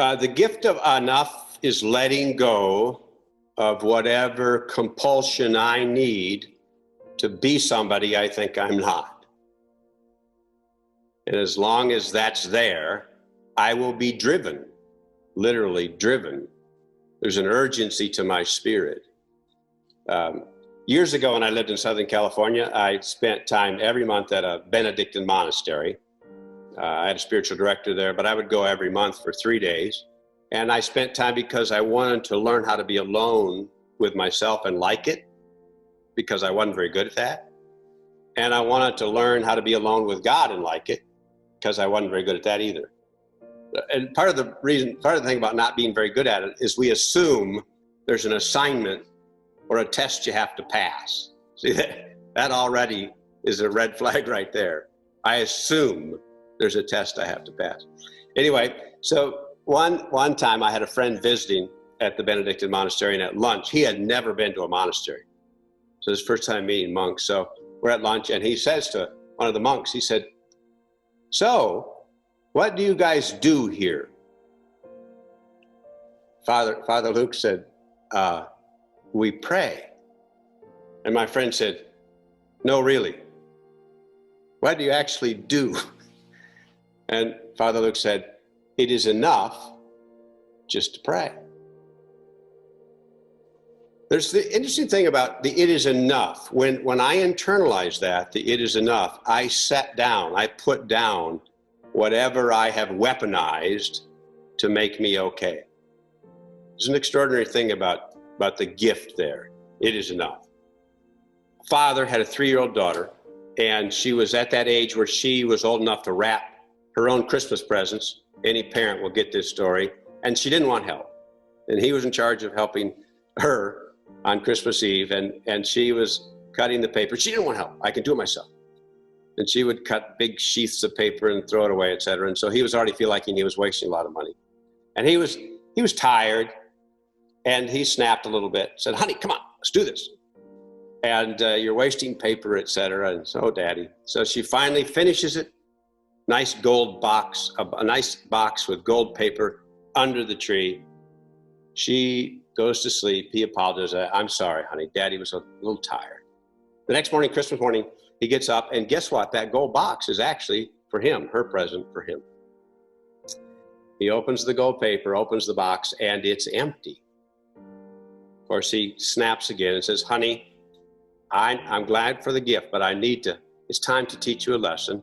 The gift of enough is letting go of whatever compulsion I need to be somebody I think I'm not. And as long as that's there, I will be driven, literally driven. There's an urgency to my spirit. Years ago when I lived in Southern California, I spent time every month at a Benedictine monastery. I had a spiritual director there, but I would go every month for 3 days. And I spent time because I wanted to learn how to be alone with myself and like it, because I wasn't very good at that. And I wanted to learn how to be alone with God and like it, because I wasn't very good at that either. And part of the thing about not being very good at it is we assume there's an assignment or a test you have to pass. See, that already is a red flag right there. I assume there's a test I have to pass. Anyway, so one time I had a friend visiting at the Benedictine monastery, and at lunch, he had never been to a monastery. So his first time meeting monks. So we're at lunch, and he says to one of the monks, he said, "So, what do you guys do here?" Father Luke said, "We pray." And my friend said, "No, really. What do you actually do?" And Father Luke said, "It is enough just to pray." There's the interesting thing about the "it is enough." When I internalize that, the "it is enough," I set down, I put down whatever I have weaponized to make me okay. There's an extraordinary thing about the gift there. It is enough. Father had a 3-year-old daughter, and she was at that age where she was old enough to wrap her own Christmas presents. Any parent will get this story. And she didn't want help. And he was in charge of helping her on Christmas Eve, and she was cutting the paper. She didn't want help. I can do it myself. And she would cut big sheaths of paper and throw it away, et cetera. And so he was already feeling like he was wasting a lot of money. And he was tired, and he snapped a little bit, said, "Honey, come on, let's do this. And you're wasting paper, et cetera." And so, Daddy. So she finally finishes it. Nice gold box, a nice box with gold paper under the tree. She goes to sleep. He apologizes. "I'm sorry, honey. Daddy was a little tired." The next morning, Christmas morning, he gets up, and guess what? That gold box is actually for him, her present for him. He opens the gold paper, opens the box, and it's empty. Of course, he snaps again and says, "Honey, I'm glad for the gift, but it's time to teach you a lesson.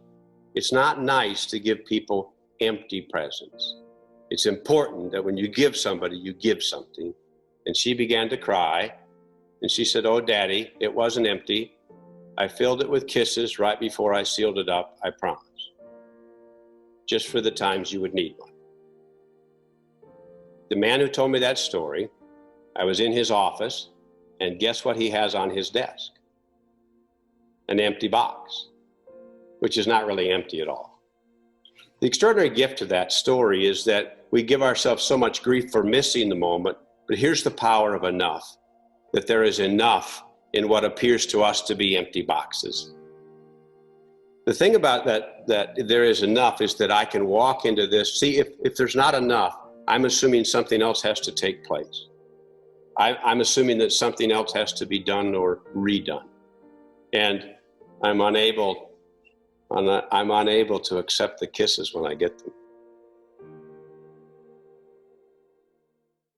It's not nice to give people empty presents. It's important that when you give somebody, you give something." And she began to cry, and she said, "Oh, Daddy, it wasn't empty. I filled it with kisses right before I sealed it up, I promise. Just for the times you would need one." The man who told me that story, I was in his office, and guess what he has on his desk? An empty box, which is not really empty at all. The extraordinary gift of that story is that we give ourselves so much grief for missing the moment, but here's the power of enough, that there is enough in what appears to us to be empty boxes. The thing about that there is enough is that I can walk into this. See, if there's not enough, I'm assuming something else has to take place. I'm assuming that something else has to be done or redone. And I'm unable to accept the kisses when I get them.